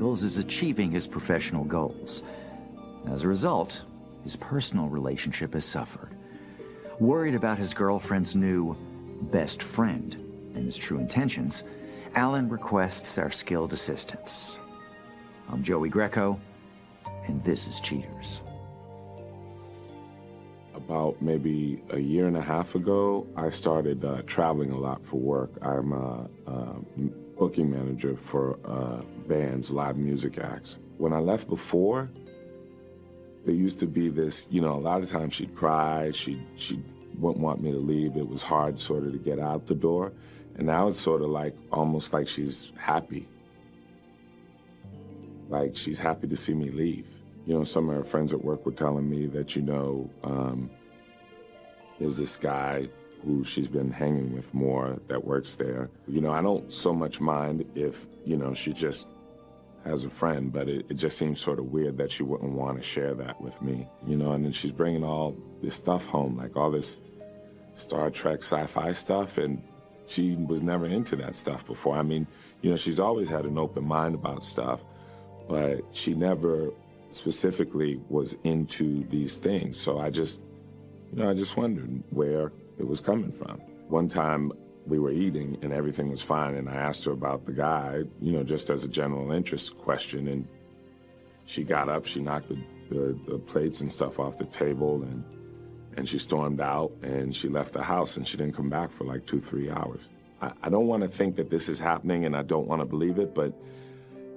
Ingles is achieving his professional goals. As a result, his personal relationship has suffered. Worried about his girlfriend's new best friend and his true intentions, Alan requests our skilled assistance. I'm Joey Greco, and this is Cheaters. About maybe a year and a half ago, I started traveling a lot for work. I'm a booking manager for bands, live music acts. When I left before, there used to be this, a lot of times she'd cry, she wouldn't want me to leave. It was hard sort of to get out the door. And now it's sort of like, almost like she's happy. Like she's happy to see me leave. Some of her friends at work were telling me that, there's this guy who she's been hanging with more that works there. I don't so much mind if, she just has a friend, but it just seems sort of weird that she wouldn't want to share that with me, and then she's bringing all this stuff home, like all this Star Trek sci-fi stuff, and she was never into that stuff before. I mean, she's always had an open mind about stuff, but she never specifically was into these things. So I just wondered where it was coming from. One time we were eating and everything was fine, and I asked her about the guy, just as a general interest question, and she got up, she knocked the plates and stuff off the table, and she stormed out, and she left the house, and she didn't come back for like 2-3 hours. I don't want to think that this is happening, and I don't want to believe it, but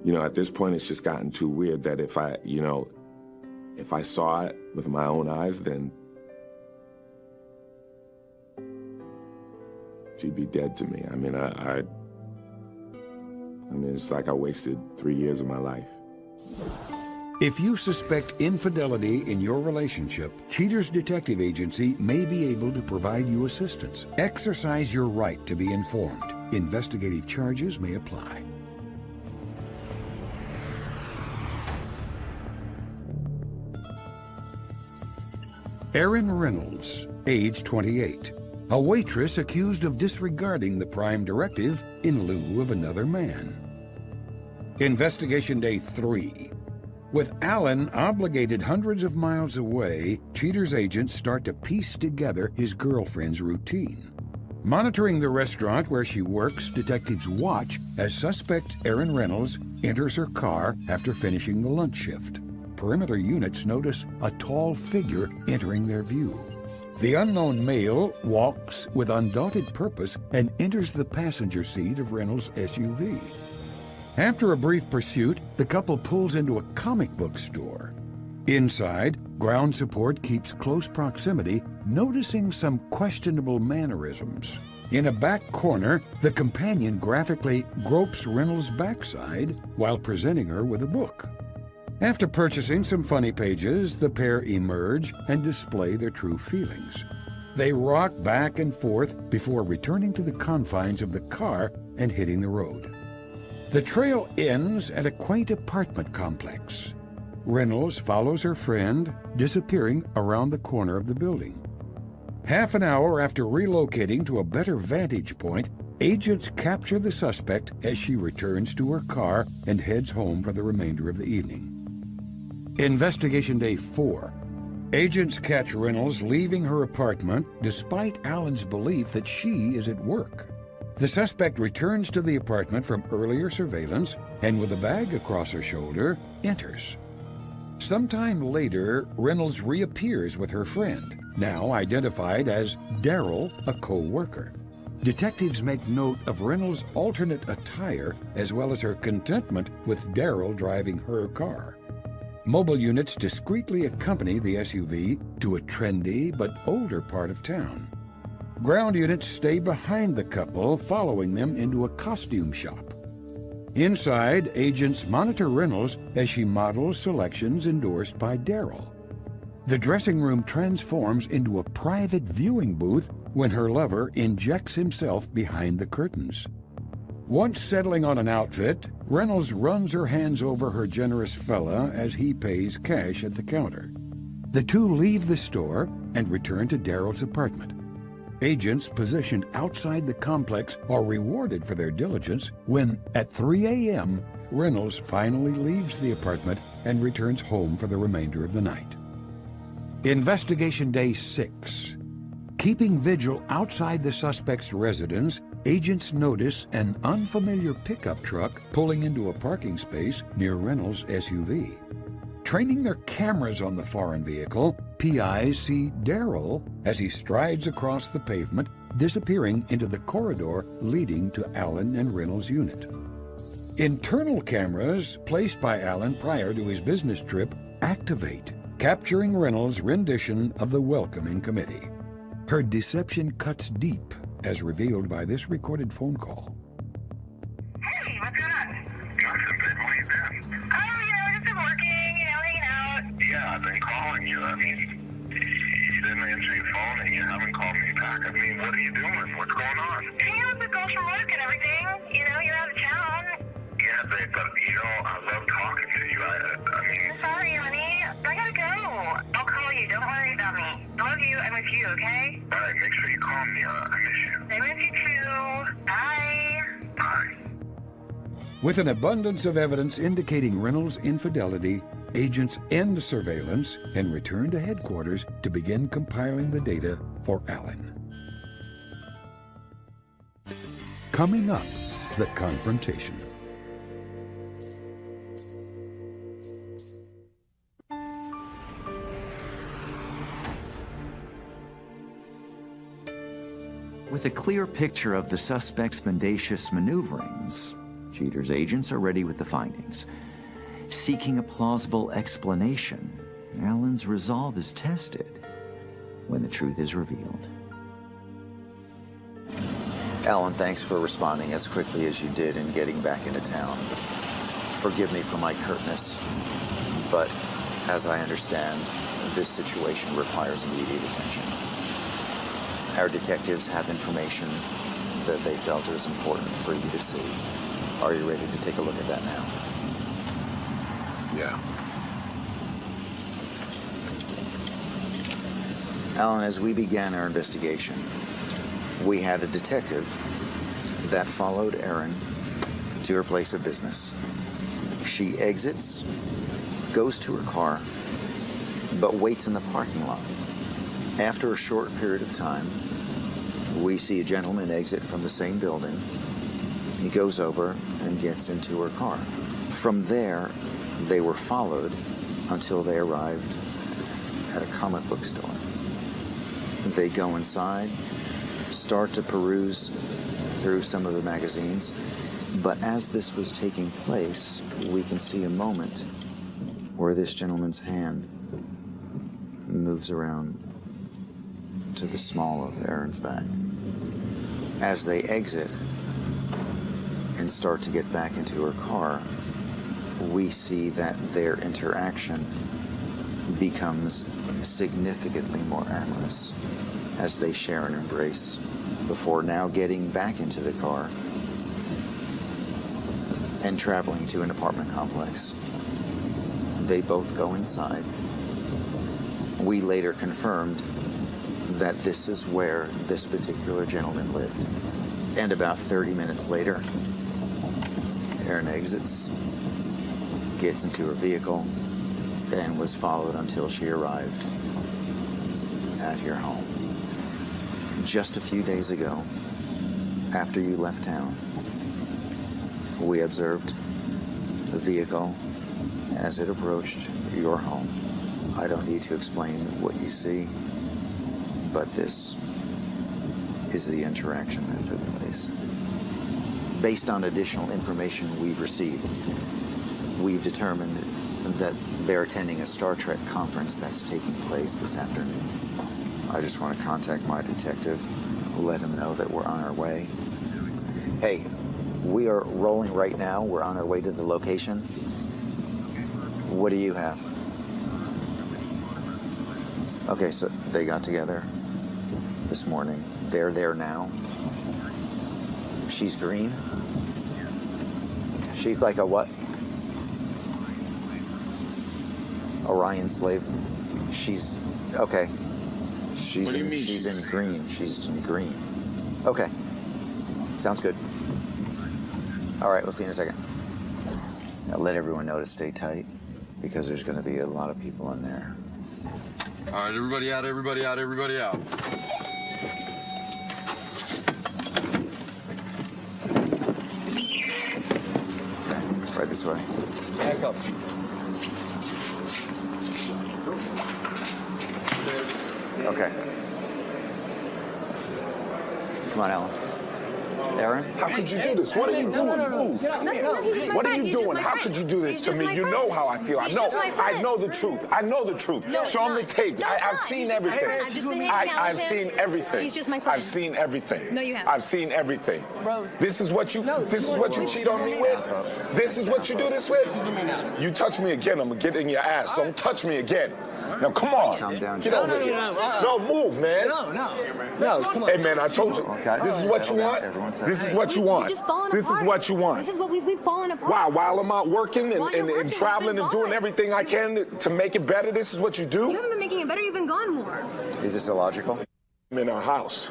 at this point, it's just gotten too weird that if I saw it with my own eyes, then she'd be dead to me. I mean, it's like I wasted 3 years of my life. If you suspect infidelity in your relationship, Cheaters Detective Agency may be able to provide you assistance. Exercise your right to be informed. Investigative charges may apply. Erin Reynolds, age 28. A waitress accused of disregarding the prime directive in lieu of another man. Investigation Day 3. With Alan obligated hundreds of miles away, Cheaters agents start to piece together his girlfriend's routine. Monitoring the restaurant where she works, detectives watch as suspect Erin Reynolds enters her car after finishing the lunch shift. Perimeter units notice a tall figure entering their view. The unknown male walks with undaunted purpose and enters the passenger seat of Reynolds' SUV. After a brief pursuit, the couple pulls into a comic book store. Inside, ground support keeps close proximity, noticing some questionable mannerisms. In a back corner, the companion graphically gropes Reynolds' backside while presenting her with a book. After purchasing some funny pages, the pair emerge and display their true feelings. They rock back and forth before returning to the confines of the car and hitting the road. The trail ends at a quaint apartment complex. Reynolds follows her friend, disappearing around the corner of the building. Half an hour after relocating to a better vantage point, agents capture the suspect as she returns to her car and heads home for the remainder of the evening. Investigation Day 4. Agents catch Reynolds leaving her apartment despite Alan's belief that she is at work. The suspect returns to the apartment from earlier surveillance and, with a bag across her shoulder, enters. Sometime later, Reynolds reappears with her friend, now identified as Daryl, a co-worker. Detectives make note of Reynolds' alternate attire as well as her contentment with Daryl driving her car. Mobile units discreetly accompany the SUV to a trendy but older part of town. Ground units stay behind the couple, following them into a costume shop. Inside, agents monitor Reynolds as she models selections endorsed by Daryl. The dressing room transforms into a private viewing booth when her lover injects himself behind the curtains. Once settling on an outfit, Reynolds runs her hands over her generous fella as he pays cash at the counter. The two leave the store and return to Daryl's apartment. Agents positioned outside the complex are rewarded for their diligence when, at 3 a.m., Reynolds finally leaves the apartment and returns home for the remainder of the night. Investigation Day 6. Keeping vigil outside the suspect's residence, agents notice an unfamiliar pickup truck pulling into a parking space near Reynolds' SUV. Training their cameras on the foreign vehicle, PIs see Daryl as he strides across the pavement, disappearing into the corridor leading to Allen and Reynolds' unit. Internal cameras placed by Allen prior to his business trip activate, capturing Reynolds' rendition of the welcoming committee. Her deception cuts deep, as revealed by this recorded phone call. Hey, what's going on? Nothing, babe. How you been? Just been working, hanging out. Yeah, I've been calling you. I mean, you didn't answer your phone and you haven't called me back. I mean, what are you doing? What's going on? Hanging out with the girls from work and everything. You're out of town. Yeah, babe, but, I love talking to you. I mean... Sorry, honey. I gotta go. I'll call you. Don't worry about me. I love you. I miss you, okay? All right, make sure you call me. I miss you. I miss you too. Bye. Bye. With an abundance of evidence indicating Reynolds' infidelity, agents end surveillance and return to headquarters to begin compiling the data for Allen. Coming up, the confrontation. With a clear picture of the suspect's mendacious maneuverings, Cheater's agents are ready with the findings. Seeking a plausible explanation, Allen's resolve is tested when the truth is revealed. Allen, thanks for responding as quickly as you did and getting back into town. Forgive me for my curtness, but as I understand, this situation requires immediate attention. Our detectives have information that they felt it was important for you to see. Are you ready to take a look at that now? Yeah. Allen, as we began our investigation, we had a detective that followed Erin to her place of business. She exits, goes to her car, but waits in the parking lot. After a short period of time, we see a gentleman exit from the same building. He goes over and gets into her car. From there, they were followed until they arrived at a comic book store. They go inside, start to peruse through some of the magazines, but as this was taking place, we can see a moment where this gentleman's hand moves around to the small of Erin's bag. As they exit and start to get back into her car, we see that their interaction becomes significantly more amorous as they share an embrace before now getting back into the car and traveling to an apartment complex. They both go inside. We later confirmed that this is where this particular gentleman lived. And about 30 minutes later, Erin exits, gets into her vehicle, and was followed until she arrived at your home. Just a few days ago, after you left town, we observed the vehicle as it approached your home. I don't need to explain what you see, but this is the interaction that took place. Based on additional information we've received, we've determined that they're attending a Star Trek conference that's taking place this afternoon. I just want to contact my detective, let him know that we're on our way. Hey, we are rolling right now. We're on our way to the location. What do you have? Okay, so they got together this morning. They're there now. She's green. She's like a what? Orion slave. She's okay. She's What do you mean she's in she's- green. She's in green. Okay. Sounds good. All right, we'll see you in a second. Now let everyone know to stay tight, because there's going to be a lot of people in there. All right, everybody out, everybody out, everybody out. Okay, right this way. Back up. Okay. Come on, Alan. Aaron? How could you do this? What are you doing? Move. What are you doing? How could you do this to me? You know how I feel. I know the truth. I know the truth. Show him the tape. I've seen everything. I've seen everything. He's just my friend. I've seen everything. No, you haven't. I've seen everything. This is what you cheat on me with? This is what you do this with? You touch me again, I'm gonna get in your ass. Don't touch me again. Now come on. Calm down, Get John. over here. No, move, man. No, come on. Hey man, I told you. Guys, This is what you settle down. want. Everyone settle This is down. what you want. Just falling This apart. is what you want. This is what we've fallen apart. Wow, while I'm out working While you're working, and traveling I've and been doing gone. everything I can to make it better, this is what you You do? haven't been making it better. You've been gone more. Is this illogical? I'm in our house.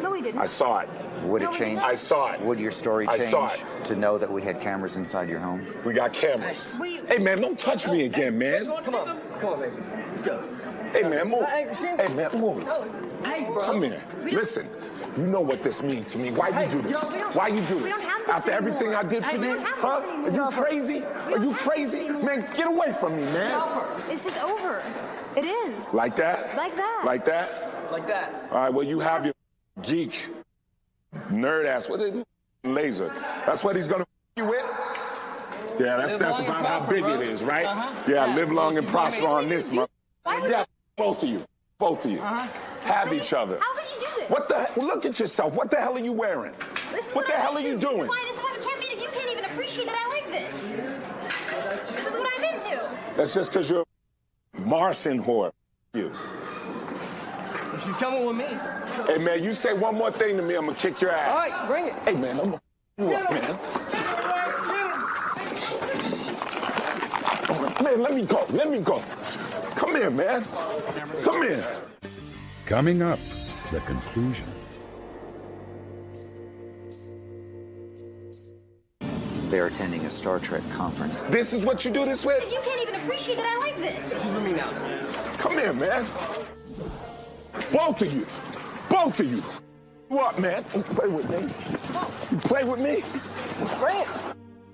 No, we didn't. I saw it. Would it No, we change? I saw it. Would your story I change saw it. to know that we had cameras inside your home? We got cameras. Wait. Hey man, don't touch me again, man. Come on, baby. Let's go. Hey man, move. Hey, Hey man, move. Hey, bro. Come here. Listen. You know what this means to me. Why you do this? Why you do We this? don't have this After everything anymore. I did for We you? don't have this Huh? anymore. Are you crazy? Are don't you have crazy? this anymore. Man, get away from me, man. It's just over. It is. Like that? Like that. Like that? Like that. All right, well, you have your geek, nerd ass. What is it? Laser. That's what he's going to you with? Yeah, that's about how big it is, right? Yeah, live long and prosper on this, man. Why would Yeah, you? both of you. Both of you. Have each other. How could you do this? What the hell? Look at yourself. What the hell are you wearing? This is What the I'm hell are you into. doing? This is why it can't be that you can't even appreciate that I like this. This is what I'm into. That's just because you're a Martian whore. You. She's coming with me. Hey, man, you say one more thing to me, I'm going to kick your ass. All right, bring it. Hey, man, I'm going to you up, man. Man, let me go. Let me go. Come here, man. Come here. Coming up, the conclusion. They're attending a Star Trek conference. This is what you do this with? You can't even appreciate that I like this. She's with me now. Come here, man. Both of you. Both of you. What, man? Don't play with me. You play with me? Bring it.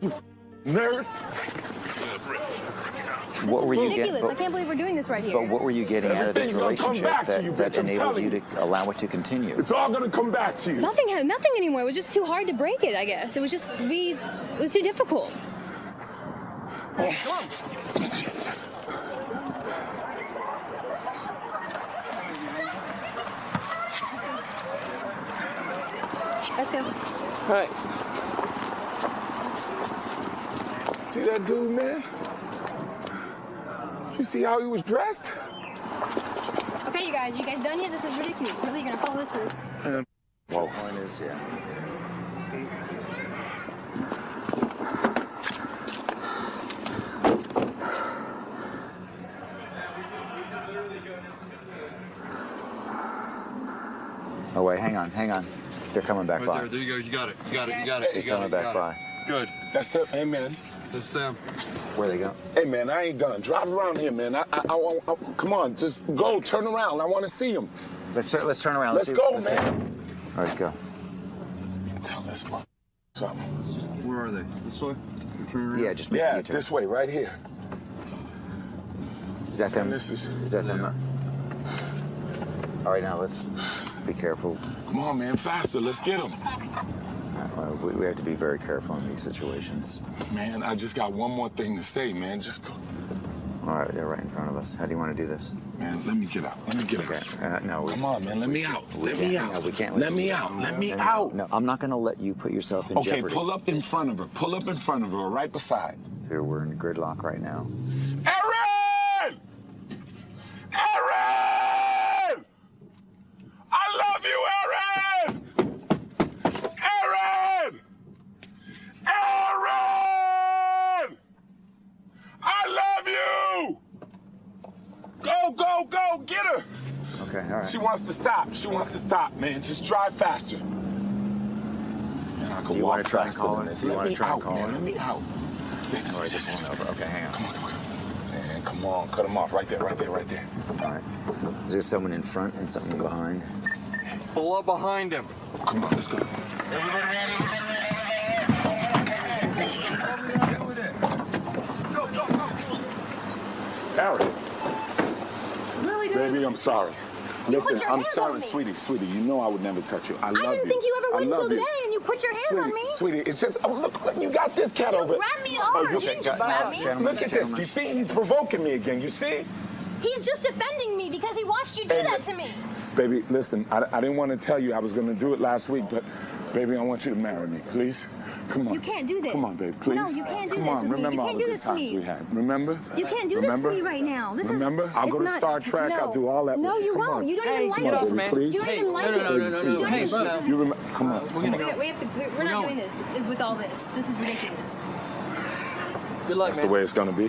You nerd. What were you Ridiculous. getting? I can't believe we're doing this right here. But what were you getting out of this Everything's gonna come relationship back to you, that bitch, I'm enabled telling you to allow it to continue? It's all going to come back to you. Nothing anymore. It was just too hard to break it, I guess. It was too difficult. Let's go. All right. See that dude, man? Did you see how he was dressed? Okay, you guys done yet? This is ridiculous. Really, you're gonna follow this through? Whoa. Point is, yeah. Oh wait, hang on. They're coming back by. There you go. You got it. They're coming back by. Good. That's it. Hey, man. That's them. Where they go? Hey, man, I ain't done. Drive around here, man. I come on, just go, turn around. I want to see him. Let's turn around. Let's see- go, see- man. All right, go. Tell this one something. Where are they? This way? You turn around? Yeah, just make Yeah, a U-turn. this way, right here. Is that them? And this is that them? All right, now let's be careful. Come on, man, faster. Let's get him. We have to be very careful in these situations. Man, I just got one more thing to say, man. Just go. All right, they're right in front of us. How do you want to do this? Man, let me get out. Let me get Okay. out. No. Come on, man. Let me out. Let me out. No, we can't. Let me out. Let me out. No, I'm not going to let you put yourself in Okay, jeopardy. pull up in front of her. Pull up in front of her, right beside. Here, we're in gridlock right now. Aaron! Aaron! I love you, Aaron! Aaron! Aaron! I love you! Go, get her! Okay, all right. She wants to stop, man. Just drive faster. Man, I Do can you walk wanna try and faster call than her? this. Do you Let wanna me try and out, call man. her? Let me out. this. All right, this one over. Okay, hang on. Come on. Man, come on. Cut him off. Right there. All right. Is there someone in front and someone behind? Pull up behind him. Come on, let's go. Harry. Really, dude? Baby, I'm sorry. You Listen, put your I'm hands sorry, on me. sweetie. You know I would never touch you. I love you. I didn't think you ever would I until love you. today, and you put your hands on me. Sweetie, it's just, oh, look, you got this cat You over. grabbed me hard. You didn't just grab me. Look at this. You see, he's provoking me again. You see? He's just defending me because he watched you do that to me. Baby, listen, I didn't want to tell you I was going to do it last week, but, baby, I want you to marry me, please. Come on. You can't do this. Come on, babe, please. No, you can't do Come this on, with me. remember You all can't the do good this to times me. we had. Remember? You can't do this to me right now. Remember? I'll go to Star Trek. No. I'll do all that No, with you. you Come won't. on. You don't even like Come on, it. baby, please. You don't even like it. Baby, please. Hey, bro. You remember? Come on. We're not doing this with all this. This is ridiculous. Good luck, That's the way it's going to be.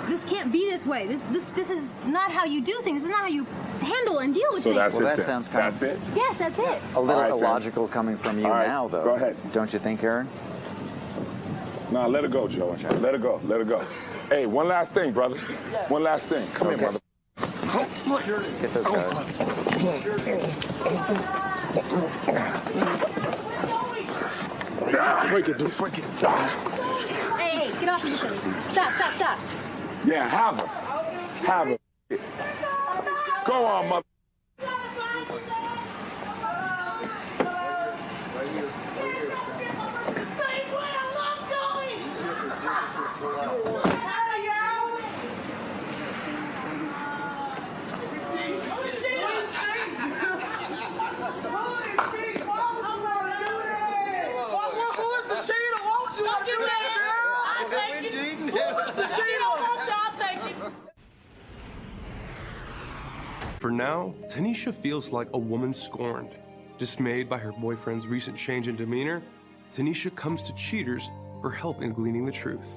This can't be this way. This is not how you do things. This is not how you handle and deal with So things. that's Well, it that then. sounds kind That's of- it? Yes, that's it. A little All right, then. illogical coming from you All right, now, though. go ahead. Don't you think, Aaron? No, let it go, Joe. Let it go. Let it go. Hey, one last thing, brother. One last thing. Come here, brother. Get those guys. Break it, dude. Break it. Hey, get off of each other. Stop. Yeah, have her. Have her. Go on, mother. For now, Tanisha feels like a woman scorned. Dismayed by her boyfriend's recent change in demeanor, Tanisha comes to Cheaters for help in gleaning the truth.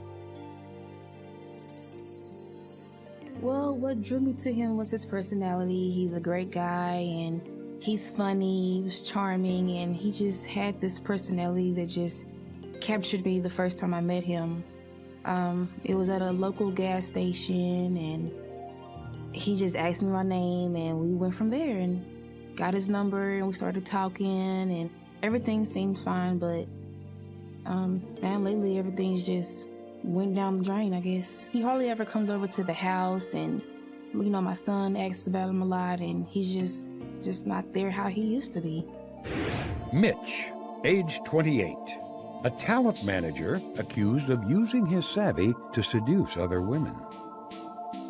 Well, what drew me to him was his personality. He's a great guy and he's funny, he was charming, and he just had this personality that just captured me the first time I met him. It was at a local gas station and he just asked me my name and we went from there and got his number and we started talking and everything seemed fine, but now lately everything's just went down the drain, I guess. He hardly ever comes over to the house and, you know, my son asks about him a lot and he's just not there how he used to be. Mitch, age 28. A talent manager accused of using his savvy to seduce other women.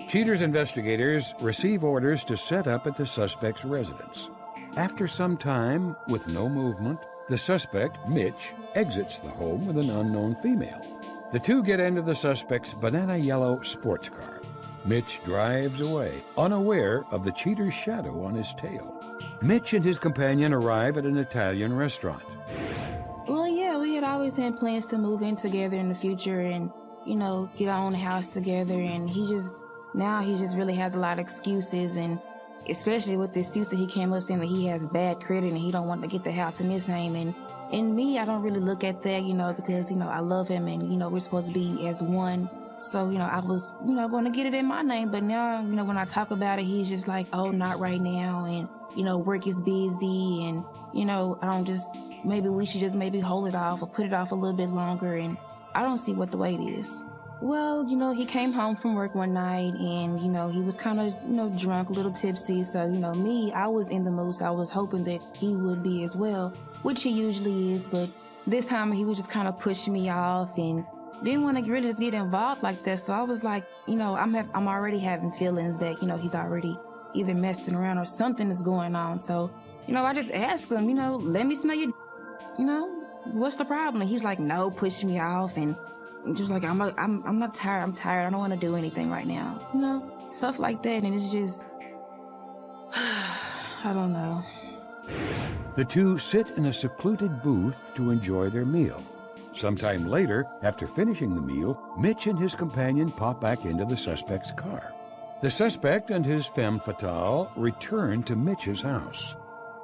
Cheaters investigators receive orders to set up at the suspect's residence. After some time, with no movement, the suspect, Mitch, exits the home with an unknown female. The two get into the suspect's banana yellow sports car. Mitch drives away, unaware of the cheater's shadow on his tail. Mitch and his companion arrive at an Italian restaurant. Well, yeah, we had always had plans to move in together in the future and, you know, get our own house together. And now he just really has a lot of excuses, and especially with the excuse that he came up saying that he has bad credit and he don't want to get the house in his name. And me, I don't really look at that, you know, because, you know, I love him and, you know, we're supposed to be as one. So, you know, I was, you know, going to get it in my name. But now, you know, when I talk about it, he's just like, oh, not right now. And, you know, work is busy and, you know, maybe we should just maybe hold it off or put it off a little bit longer. And I don't see what the wait is. Well, you know, he came home from work one night and, you know, he was kind of, you know, drunk, a little tipsy. So, you know, me, I was in the mood. So I was hoping that he would be as well, which he usually is. But this time he was just kind of pushing me off and didn't want to really just get involved like that. So I was like, you know, I'm already having feelings that, you know, he's already either messing around or something is going on. So, you know, I just asked him, you know, let me smell your, you know, what's the problem? And he was like, no, push me off. And just like, I'm not tired. I'm tired. I don't want to do anything right now. You know, stuff like that. And it's just, I don't know. The two sit in a secluded booth to enjoy their meal. Sometime later, after finishing the meal, Mitch and his companion pop back into the suspect's car. The suspect and his femme fatale return to Mitch's house.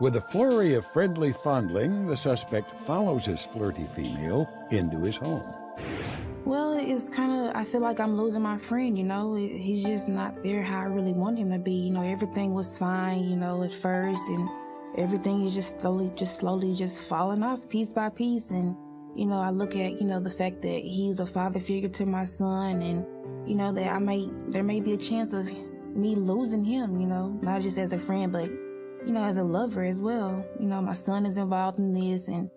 With a flurry of friendly fondling, the suspect follows his flirty female into his home. Well, it's kind of, I feel like I'm losing my friend, you know. He's just not there how I really want him to be. You know, everything was fine, you know, at first, and everything is just slowly falling off piece by piece. And, you know, I look at, you know, the fact that he's a father figure to my son, and, you know, that there may be a chance of me losing him, you know, not just as a friend, but, you know, as a lover as well. You know, my son is involved in this, and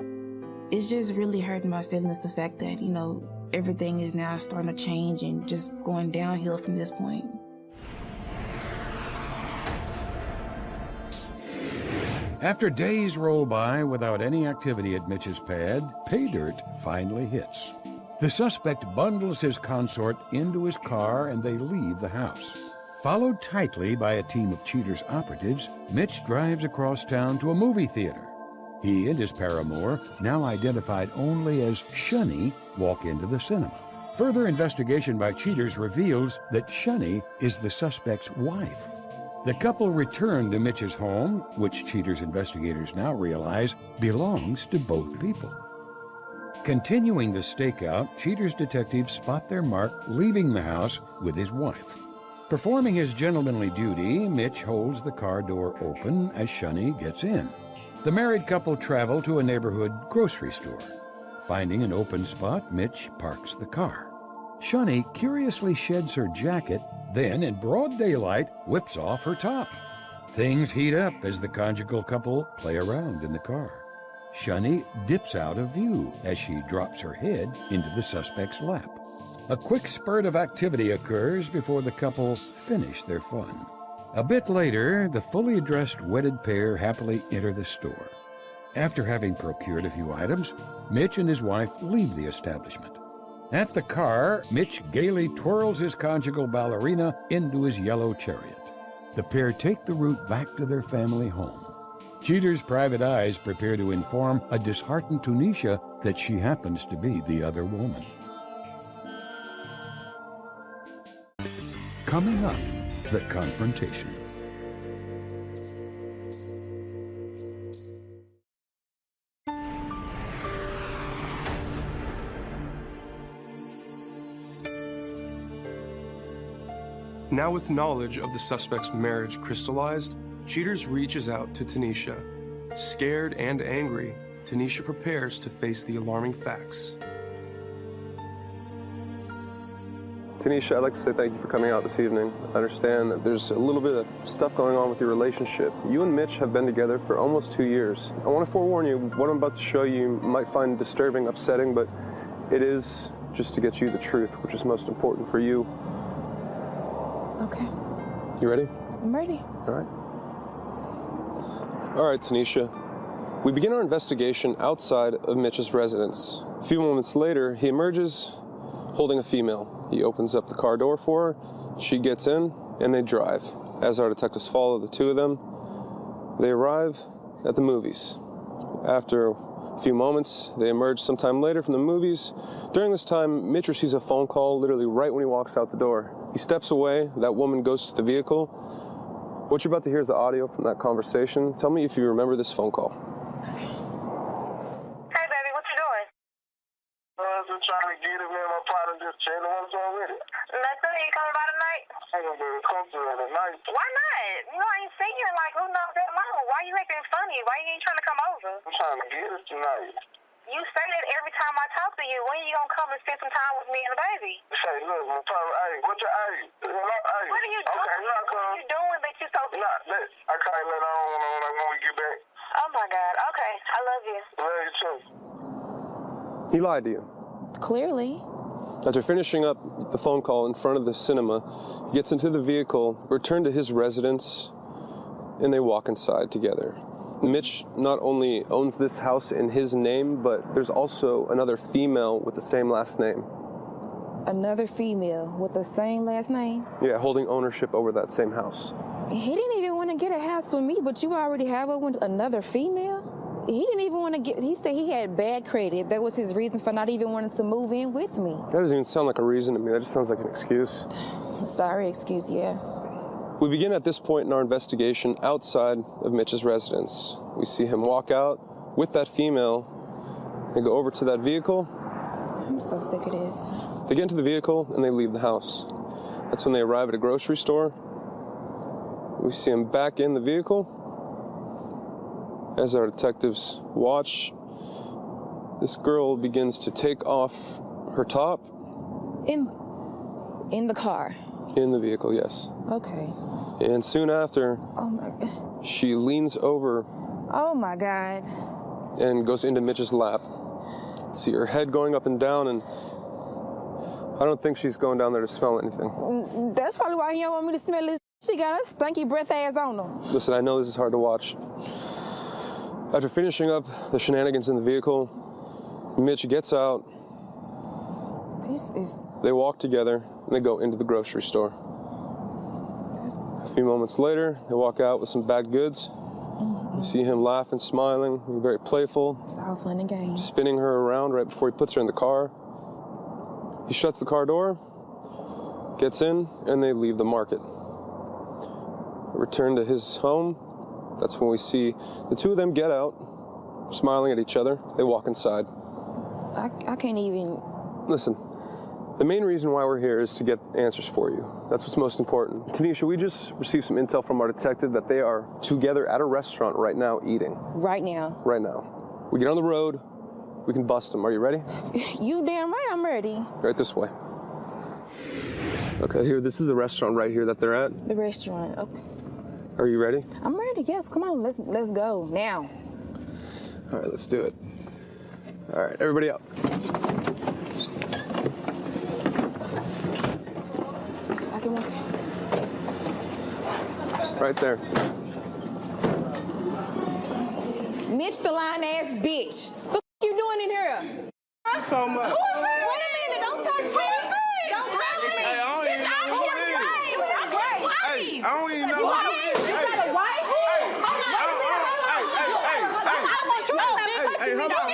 it's just really hurting my feelings, the fact that, you know, everything is now starting to change and just going downhill from this point. After days roll by without any activity at Mitch's pad, pay dirt finally hits. The suspect bundles his consort into his car and they leave the house. Followed tightly by a team of Cheaters operatives, Mitch drives across town to a movie theater. He and his paramour, now identified only as Shunny, walk into the cinema. Further investigation by Cheaters reveals that Shunny is the suspect's wife. The couple return to Mitch's home, which Cheaters investigators now realize belongs to both people. Continuing the stakeout, Cheaters detectives spot their mark leaving the house with his wife. Performing his gentlemanly duty, Mitch holds the car door open as Shunny gets in. The married couple travel to a neighborhood grocery store. Finding an open spot, Mitch parks the car. Shunny curiously sheds her jacket, then, in broad daylight, whips off her top. Things heat up as the conjugal couple play around in the car. Shunny dips out of view as she drops her head into the suspect's lap. A quick spurt of activity occurs before the couple finish their fun. A bit later, the fully dressed wedded pair happily enter the store. After having procured a few items, Mitch and his wife leave the establishment. At the car, Mitch gaily twirls his conjugal ballerina into his yellow chariot. The pair take the route back to their family home. Cheater's private eyes prepare to inform a disheartened Tunisia that she happens to be the other woman. Coming up, the confrontation. Now with knowledge of the suspect's marriage crystallized, Cheaters reaches out to Tanisha. Scared and angry, Tanisha prepares to face the alarming facts. Tanisha, I'd like to say thank you for coming out this evening. I understand that there's a little bit of stuff going on with your relationship. You and Mitch have been together for almost 2 years. I want to forewarn you, what I'm about to show you might find disturbing, upsetting, but it is just to get you the truth, which is most important for you. Okay. You ready? I'm ready. All right. All right, Tanisha. We begin our investigation outside of Mitch's residence. A few moments later, he emerges holding a female. He opens up the car door for her, she gets in, and they drive. As our detectives follow the two of them, they arrive at the movies. After a few moments, they emerge sometime later from the movies. During this time, Mitch receives a phone call literally right when he walks out the door. He steps away, that woman goes to the vehicle. What you're about to hear is the audio from that conversation. Tell me if you remember this phone call. Hey, baby, what you doing? I'm just trying to get it, man. My partner just chilling. What's wrong with it? Nothing. You coming by tonight? I ain't gonna be able to come to it tonight. Why not? You know, I ain't seen you in like who knows that long. Why you acting funny? Why you ain't trying to come over? I'm trying to get it tonight. You say that every time I talk to you. When you gonna come and spend some time with me and the baby? Say, look, my partner, hey, what you, hey, What are you doing? Okay, here I come. What are you doing that you so... I can't let on when we get back. Oh, my God. Okay. I love you. Love you, too. He lied to you. Clearly. After finishing up the phone call in front of the cinema, he gets into the vehicle, returned to his residence, and they walk inside together. Mitch not only owns this house in his name, but there's also another female with the same last name. Another female with the same last name? Yeah, holding ownership over that same house. He didn't even want to get a house with me, but you already have one with another female? He didn't even want to get, he said he had bad credit. That was his reason for not even wanting to move in with me. That doesn't even sound like a reason to me. That just sounds like an excuse. Sorry, excuse, yeah. We begin at this point in our investigation outside of Mitch's residence. We see him walk out with that female and go over to that vehicle I'm so sick of this. They get into the vehicle and they leave the house. That's when they arrive at a grocery store. We see him back in the vehicle. As our detectives watch, this girl begins to take off her top. In the car? In the vehicle, yes. Okay. And soon after, Oh my God. she leans over Oh my God. and goes into Mitch's lap. See her head going up and down, and I don't think she's going down there to smell anything. That's probably why he don't want me to smell this. She got a stinky breath ass on her. Listen, I know this is hard to watch. After finishing up the shenanigans in the vehicle, Mitch gets out. This is... They walk together, and they go into the grocery store. A few moments later, they walk out with some bagged goods. You see him laughing, smiling, very playful. It's all fun and games. Spinning her around right before he puts her in the car. He shuts the car door, gets in, and they leave the market. Return to his home. That's when we see the two of them get out, smiling at each other. They walk inside. I can't even... Listen, the main reason why we're here is to get answers for you. That's what's most important. Tanisha, we just received some intel from our detective that they are together at a restaurant right now eating. Right now? Right now. We get on the road, we can bust them. Are you ready? You damn right I'm ready. Right this way. Okay, here, this is the restaurant right here that they're at. The restaurant, okay. Are you ready? I'm ready, yes. Come on, let's go, now. All right, let's do it. All right, everybody out. I can walk. Right there. Mitch the lying ass bitch. What the you doing in here? So much. Who is it? Wait a minute, don't touch me. Don't touch me. Hey, I don't even know who it is. Hey, I don't even know who it is. You got a wife? Hey, hold on.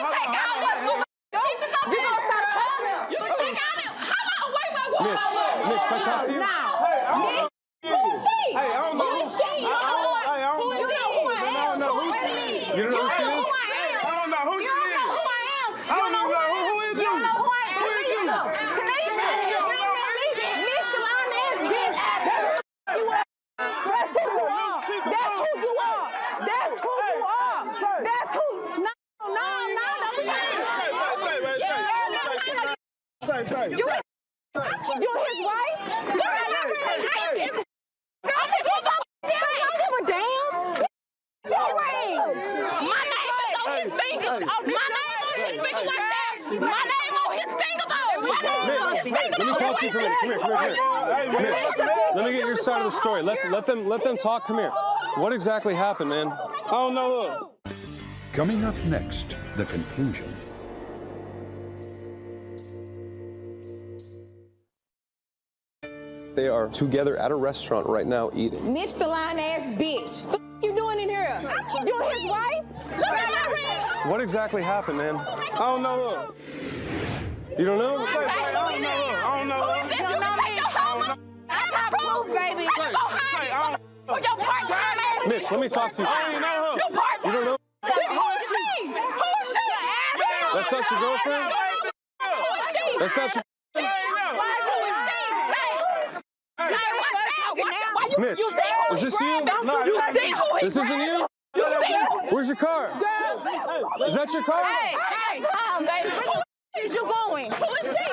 Mitch, can I talk to you? You don't know who she is? I don't know who she is. I don't even know who is you. Who is you? Tanisha, Mitch the lying ass bitch. That's who you are. That's who you are. That's who you are. That's who. No, Say. You his wife? I'm his wife. I don't give a damn. My name is on his fingers. My name on his fingers like that. My name on his fingers though. My name on his fingers. Let me talk to you for a minute. Come here. Mitch, let me get your side of the story. Let them talk. Come here. What exactly happened, man? I don't know her. Coming up next, the conclusion. They are together at a restaurant right now eating. Mitch the lying ass bitch. What you doing in here? You his wife? Look at my ring. What exactly happened, man? I don't know her. You don't know? I don't know her. Who is this? You can take your home. I got proof, baby. How you gonna hide for your part-time ass? Mitch, let me talk to you. I don't know her. You part-time. You don't know? Who is she? Who is she? That's not your girlfriend? Who is she? That's not your... Who is she? Say, watch out. Why you? Mitch, You see who is he this you? grabbed? No, You see who he This isn't you? You see? Where's your car? Girl. Is that your car? Hey, Tom, baby. Who is you going? Who is she?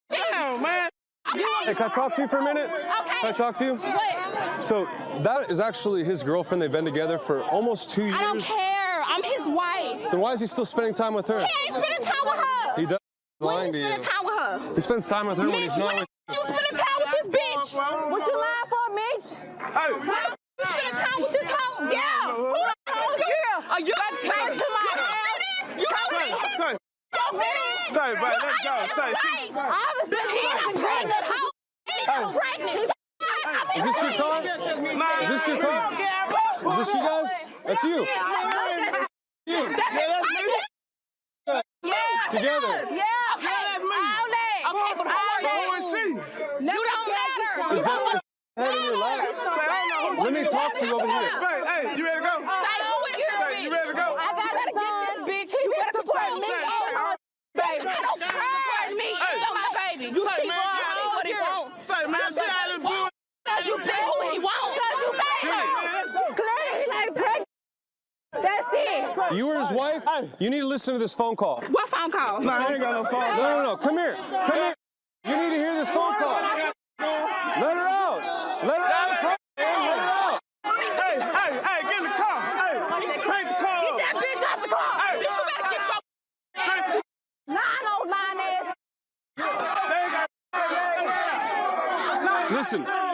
Damn, man. Hey, can I talk to you for a minute? Okay. Can I talk to you? What? So that is actually his girlfriend. They've been together for almost 2 years. I don't care. I'm his wife. Then why is he still spending time with her? He ain't spending time with her. He does. Lying to He you. spending time with her. He spends time with her when he's not with You spending time with this bitch? What you lying for, Mitch? Hey. You spending time with this hoe? Yeah. Who the hell is you? Are you back to my house? You don't see this? Say. You don't see this? Say, babe, let's go. Say, Obviously, he's a pregnant hoe. He's pregnant. Is this your car? Is this your car? Is this you guys? That's you. You. Together. Yeah, okay. All day. Okay, but Who is she? you don't matter. Is that head in your lap? Let me talk to you over here. Hey, you ready to go? Say, who is this You ready to go? I gotta get this bitch. You better support me. Baby. I don't care. say, man. What he wants. Say, man, see how this boy. Cause you say who he wants. Cause you say Clearly, he like pregnant. That's it. You were his wife? You need to listen to this phone call. What phone call? Nah, I ain't got no phone. No. Come here. Come here. You need to hear this phone call. Let her out. Let her out. Let her out. Hey, get in the car. Hey, crank the car. Get that bitch out the car. Hey, Bitch, you better get your 909 ass. Listen. Let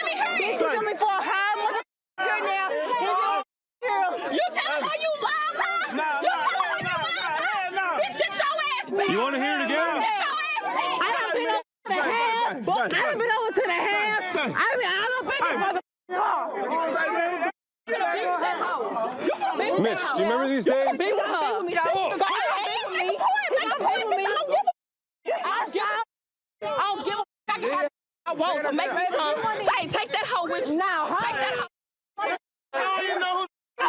me hear you. Bitch, you coming for a high motherfucker now. You tell her how you love her. Nah. Bitch, get your ass back. You want to hear it again? Get your ass back. I done been over to the house. I done been over to the house. I mean, I done been there for the car. Mitch, do you remember these days? Be with her. Be with me, though. Go ahead. Be with me. I don't give a fuck. I can have I want to make me some. Say, take that hoe with you. Now, huh? Take that hoe. I don't even know who I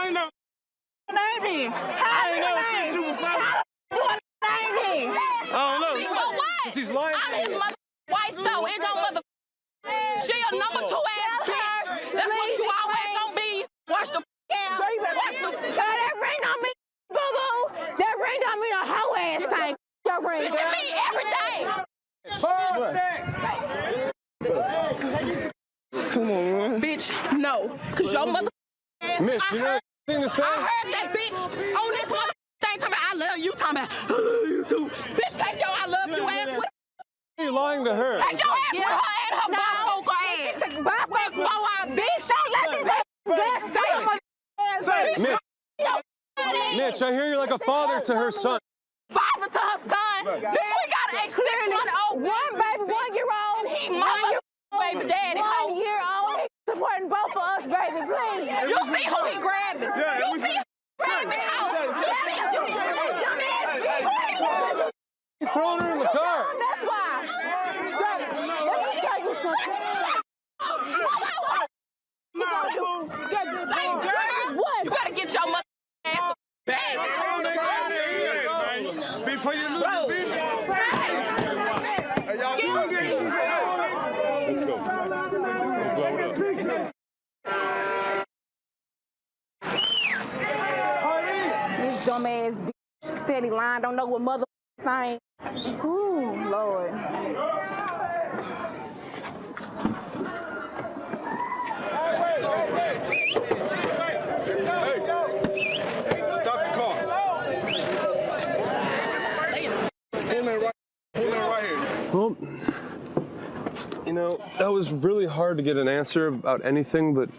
ain't know. Name him. I ain't never seen you before. Name him. I don't know. So what? He's lying. I'm his mother wife, though. It don't mother. She a number 2 ass bitch. That's what you always gonna be. Watch the out. Watch the. That ring on me, boo-boo. That ring on me a hoe ass thing. Your ring, Bitch, it me everything. Come on, man. Bitch, no. Cause your mother ass. Mitch, you know anything to say? I heard that bitch on this mother thing talking about I love you, talking about I love you too. Bitch, take your I love you ass with. You're lying to her. Take your ass with her and her bipolar ass. Bipolar bitch, don't let this gas say it. Mitch, I hear you're like a father to her son. Father to her son. Bitch, we got a 6-month-old one baby, 1 year old. And he mother baby daddy. 1 year old. He supporting both of us, baby, please. You see who he grabbing. You see who he grabbing out. He's throwing her in the car. That's why. Let me tell you something. What? You gotta get your mother ass back. Before you lose Bro. the bitch. Let's go. Let's load up. This dumbass bitch steady lying, don't know what mother thing. Ooh, Lord. Stop the car. Pull in right here. Well, you know, that was really hard to get an answer about anything, but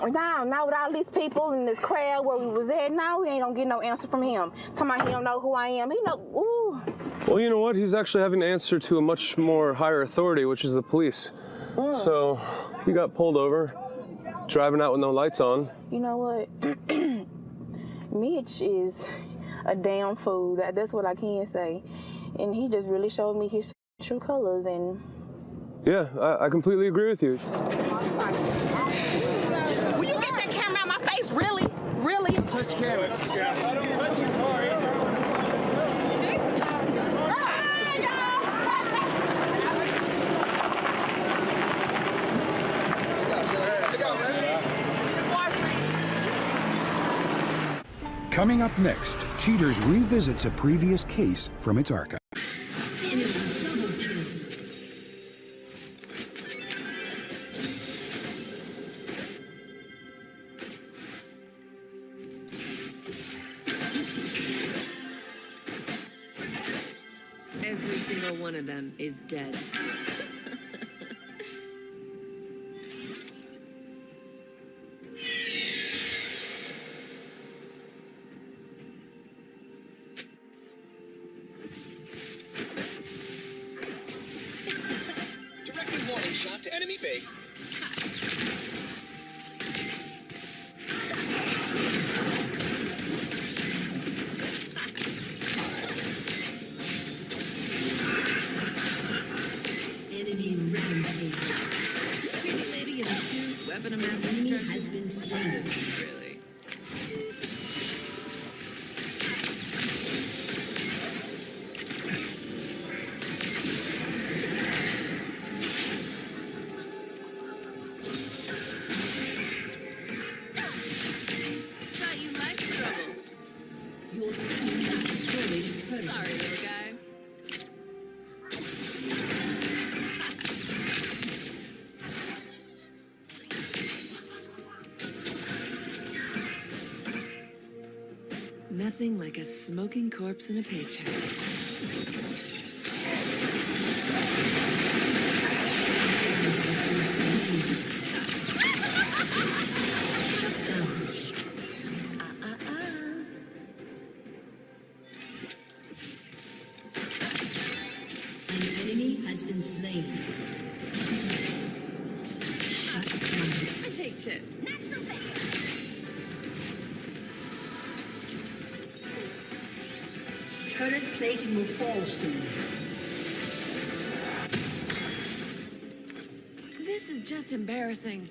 Now with all these people in this crowd where we was at, now we ain't gonna get no answer from him. Talking about he don't know who I am. He know, ooh. well, you know what? He's actually having to answer to a much more higher authority, which is the police. So he got pulled over, driving out with no lights on. You know what? Mitch is a damn fool. That's what I can say. And he just really showed me his true colors. And yeah, I completely agree with you. Will you get that camera out my face? Really? Really? Touch the camera. Coming up next, Cheaters revisits a previous case from its archive. Every single one of them is dead. Directed warning shot to enemy face. Enemy rampage. Pretty lady in a suit, weapon of mass destruction has been slain. Really. Sorry, little guy. Nothing like a smoking corpse in a paycheck. An enemy has been slain. I take tips. Turret plating will fall soon. This is just embarrassing.